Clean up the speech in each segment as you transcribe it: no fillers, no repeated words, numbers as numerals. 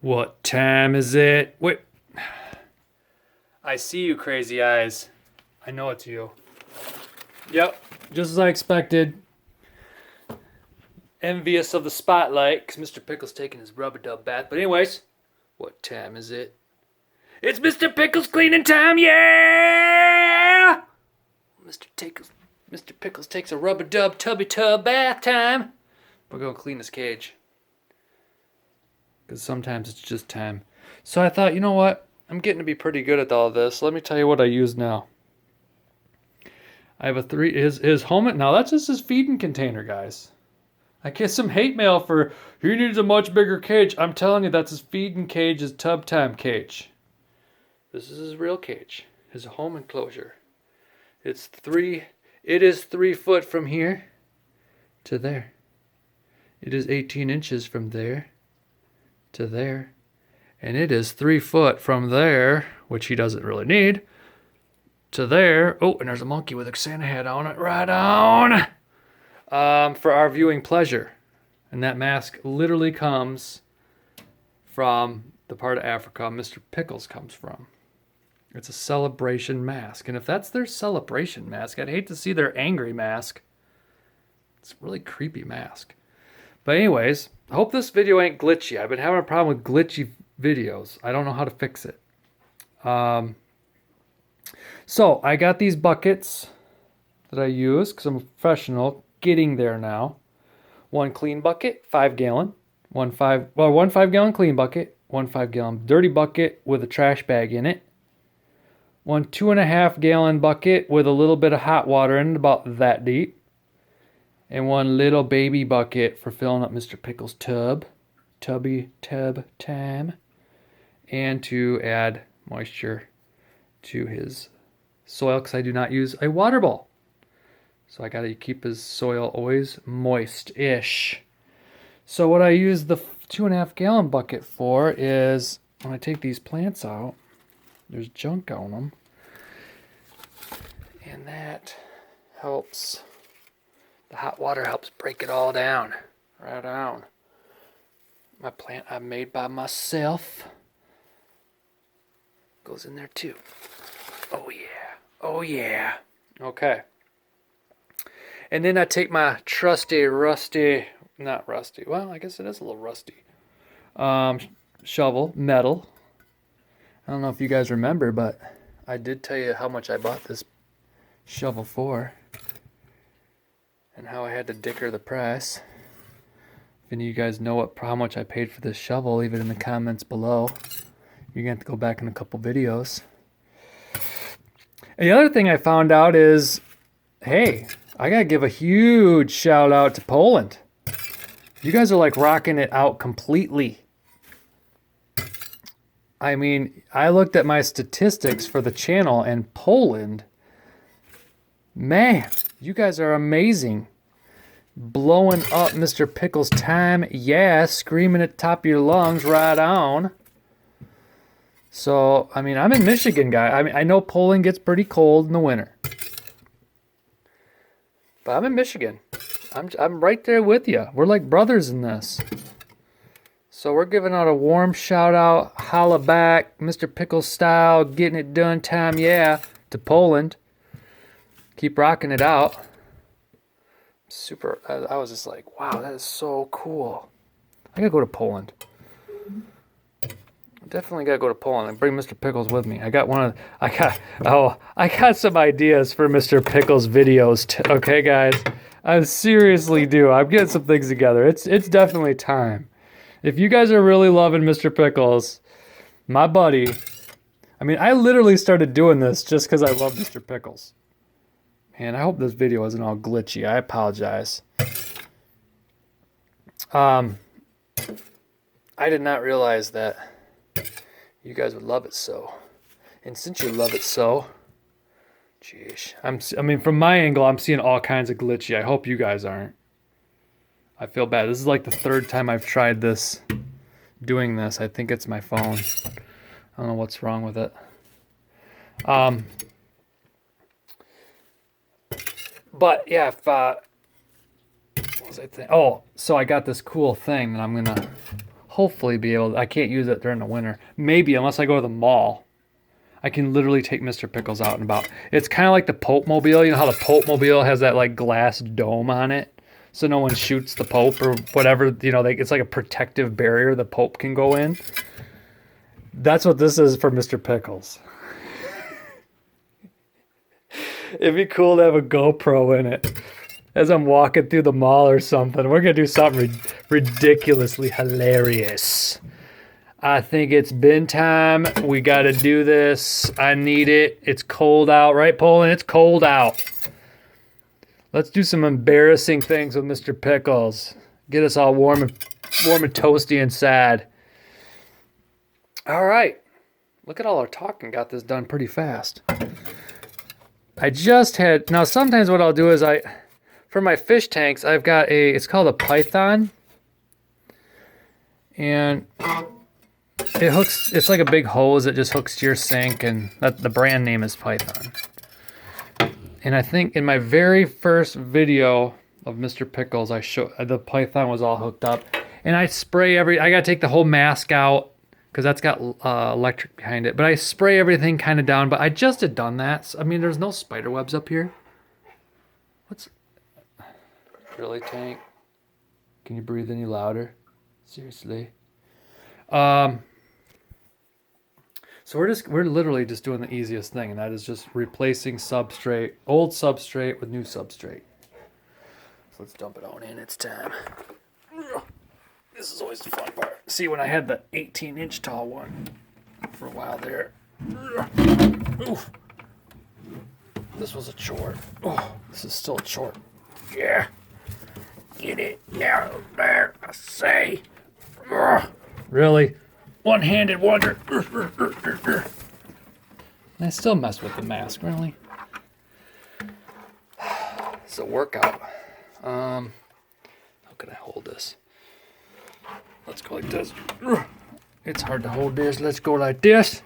What time is it? Wait. I see you, crazy eyes. I know it's you. Yep, just as I expected. Envious of the spotlight, because Mr. Pickles taking his rubber dub bath. But anyways, what time is it? It's Mr. Pickles cleaning time, yeah! Mr. Pickles takes a rubber dub tubby tub bath time. We're gonna clean this cage. Because sometimes it's just time. So I thought, you know what? I'm getting to be pretty good at all this. Let me tell you what I use now. I have his home, now that's just his feeding container, guys. I get some hate mail for, he needs a much bigger cage. I'm telling you, that's his feeding cage, his tub time cage. This is his real cage, his home enclosure. It is 3 foot from here to there. It is 18 inches from there to there. And it is 3 foot from there, which he doesn't really need, to there. Oh, and there's a monkey with a Santa hat on it. Right on. For our viewing pleasure. And that mask literally comes from the part of Africa Mr. Pickles comes from. It's a celebration mask. And if that's their celebration mask, I'd hate to see their angry mask. It's a really creepy mask. But anyways, I hope this video ain't glitchy. I've been having a problem with glitchy videos. I don't know how to fix it. So I got these buckets that I use because I'm a professional. Getting there now. One clean bucket, 5 gallon. One 5-gallon clean bucket. One 5-gallon dirty bucket with a trash bag in it. One 2.5-gallon bucket with a little bit of hot water in it, about that deep. And one little baby bucket for filling up Mr. Pickles' tubby tub time. And to add moisture to his soil because I do not use a water bowl. So I gotta keep his soil always moist-ish. So what I use the 2.5-gallon bucket for is when I take these plants out, there's junk on them. And that helps. The hot water helps break it all down. Right down. My plant I made by myself goes in there too. Oh yeah. Oh yeah. Okay. And then I take my not rusty, well, I guess it is a little rusty, shovel, metal. I don't know if you guys remember, but I did tell you how much I bought this shovel for and how I had to dicker the price. If any of you guys know how much I paid for this shovel, leave it in the comments below. You're going to have to go back in a couple videos. And the other thing I found out is, hey, I got to give a huge shout out to Poland. You guys are like rocking it out completely. I mean, I looked at my statistics for the channel and Poland, man, you guys are amazing. Blowing up Mr. Pickles' time. Yeah, screaming at the top of your lungs, right on. So, I mean, I'm in Michigan, guy. I mean, I know Poland gets pretty cold in the winter. But I'm in Michigan. I'm right there with you. We're like brothers in this. So we're giving out a warm shout out, holla back, Mr. Pickles style, getting it done time, yeah, to Poland. Keep rocking it out. Super. I was just like, wow, that is so cool. I gotta go to Poland. Definitely gotta go to Poland and bring Mr. Pickles with me. I got some ideas for Mr. Pickles videos. Okay, guys, I seriously do. I'm getting some things together. It's definitely time. If you guys are really loving Mr. Pickles, my buddy, I mean, I literally started doing this just because I love Mr. Pickles. Man, I hope this video isn't all glitchy. I apologize. I did not realize that you guys would love it so. And since you love it so, jeez, I mean, from my angle, I'm seeing all kinds of glitchy. I hope you guys aren't. I feel bad. This is like the 3rd time I've tried doing this. I think it's my phone. I don't know what's wrong with it. But yeah, what was I thinking? Oh, so I got this cool thing that I'm gonna hopefully be able to, I can't use it during the winter. Maybe, unless I go to the mall. I can literally take Mr. Pickles out and about. It's kind of like the Pope Mobile. You know how the Pope Mobile has that like glass dome on it? So no one shoots the Pope or whatever. You know, it's like a protective barrier the Pope can go in. That's what this is for Mr. Pickles. It'd be cool to have a GoPro in it. As I'm walking through the mall or something. We're going to do something ridiculously hilarious. I think it's bin time. We got to do this. I need it. It's cold out, right, Poland? It's cold out. Let's do some embarrassing things with Mr. Pickles. Get us all warm and toasty and sad. All right. Look at all our talking. Got this done pretty fast. I just had... Now, sometimes what I'll do is for my fish tanks, I've got it's called a Python. And... it hooks, it's like a big hose that just hooks to your sink, and the brand name is Python. And I think in my very first video of Mr. Pickles, I showed the Python was all hooked up. And I spray I gotta take the whole mask out, because that's got electric behind it. But I spray everything kind of down, but I just had done that. So, I mean, there's no spider webs up here. Really, Tank? Can you breathe any louder? Seriously? So we're literally just doing the easiest thing, and that is just replacing old substrate with new substrate. So let's dump it on in. It's time. This is always the fun part. See, when I had the 18-inch tall one for a while there, oof, this was a chore. Oh, this is still a chore. Yeah, get it down there, I say. Really? One-handed wonder. And I still mess with the mask, really. It's a workout. How can I hold this? Let's go like this. It's hard to hold this. Let's go like this.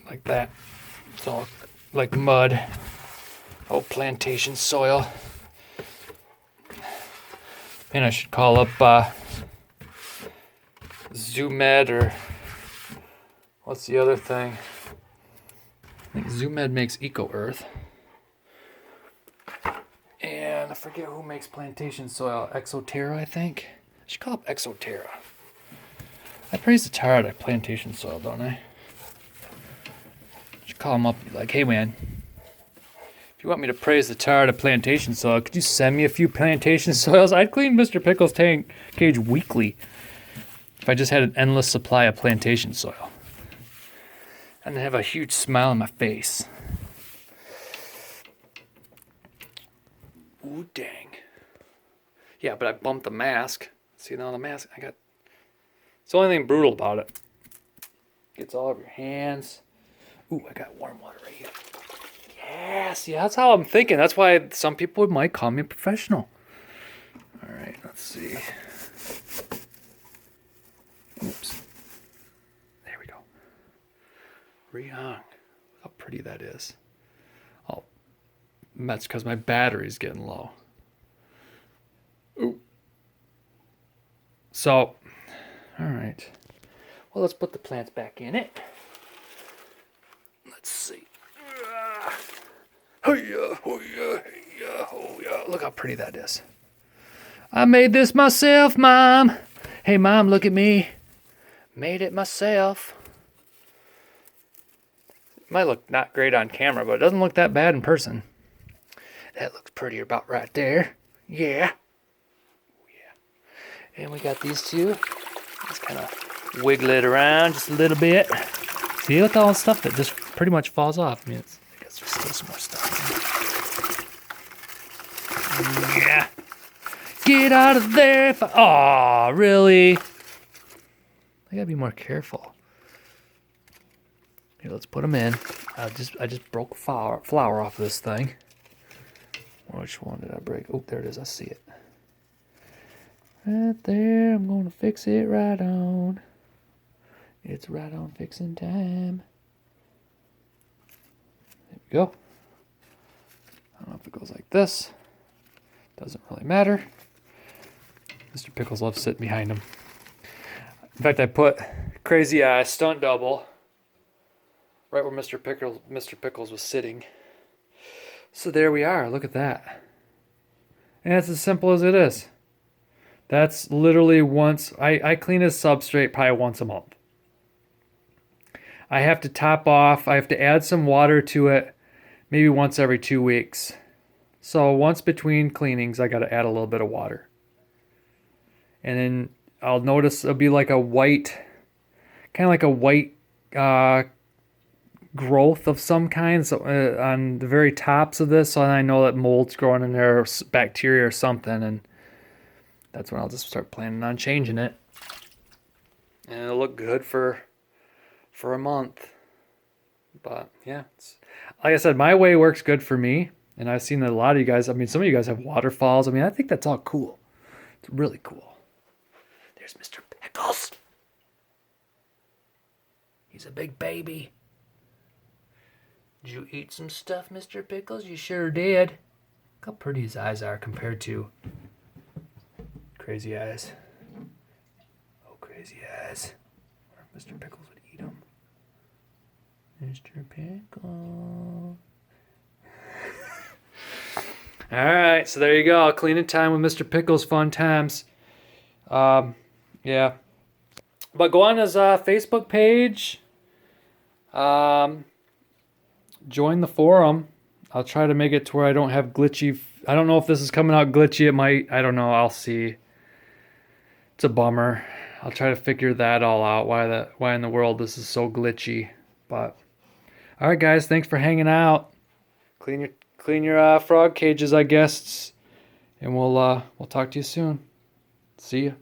Like that. It's all like mud. Oh, plantation soil. And I should call up Zoomed, or what's the other thing? I think Zoomed makes Eco Earth. And I forget who makes plantation soil. Exoterra, I think. I should call up Exoterra. I praise the tar out of plantation soil, don't I? I should call him up and be like, hey man, if you want me to praise the tar out of plantation soil, could you send me a few plantation soils? I'd clean Mr. Pickles' tank cage weekly if I just had an endless supply of plantation soil. And have a huge smile on my face. Ooh, dang. Yeah, but I bumped the mask. See, now the mask, it's the only thing brutal about it. Gets all over your hands. Ooh, I got warm water right here. Yeah, see, that's how I'm thinking. That's why some people might call me a professional. All right, let's see. Oops. There we go. Rehung. How pretty that is. Oh, that's because my battery's getting low. Ooh. So, all right. Well, let's put the plants back in it. Let's see. Oh yeah, oh yeah, yeah, oh yeah. Look how pretty that is. I made this myself, Mom. Hey, Mom, look at me. Made it myself. It might look not great on camera, but it doesn't look that bad in person. That looks pretty about right there. Yeah. Yeah. And we got these two. Just kind of wiggle it around just a little bit. See, look at all the stuff that just pretty much falls off. I mean, I guess there's still some more stuff. Yeah. Get out of there. Aw, really? I gotta be more careful. Here, let's put them in. I just broke a flower off of this thing. Which one did I break? Oh, there it is. I see it. Right there. I'm going to fix it right on. It's right on fixing time. There we go. I don't know if it goes like this. Doesn't really matter. Mr. Pickles loves sitting behind him. In fact, I put Crazy Eye stunt double right where Mr. Pickles was sitting. So there we are. Look at that. And it's as simple as it is. That's literally once. I clean his substrate probably once a month. I have to top off. I have to add some water to it maybe once every 2 weeks. So once between cleanings, I got to add a little bit of water. And then I'll notice it'll be like a white, kind of like a white growth of some kind on the very tops of this. So I know that mold's growing in there, or bacteria or something. And that's when I'll just start planning on changing it. And it'll look good for a month. But yeah, like I said, my way works good for me. And I've seen that a lot of you guys, I mean, some of you guys have waterfalls. I mean, I think that's all cool. It's really cool. There's Mr. Pickles. He's a big baby. Did you eat some stuff, Mr. Pickles? You sure did. Look how pretty his eyes are compared to Crazy Eyes. Oh, Crazy Eyes. I wonder if Mr. Pickles would eat them. Mr. Pickles. All right, so there you go. Cleaning time with Mr. Pickles, fun times. Yeah. But go on his Facebook page. Join the forum. I'll try to make it to where I don't have glitchy. I don't know if this is coming out glitchy. It might. I don't know. I'll see. It's a bummer. I'll try to figure that all out. Why in the world this is so glitchy. But all right, guys. Thanks for hanging out. Clean your frog cages, I guess. And we'll talk to you soon. See ya.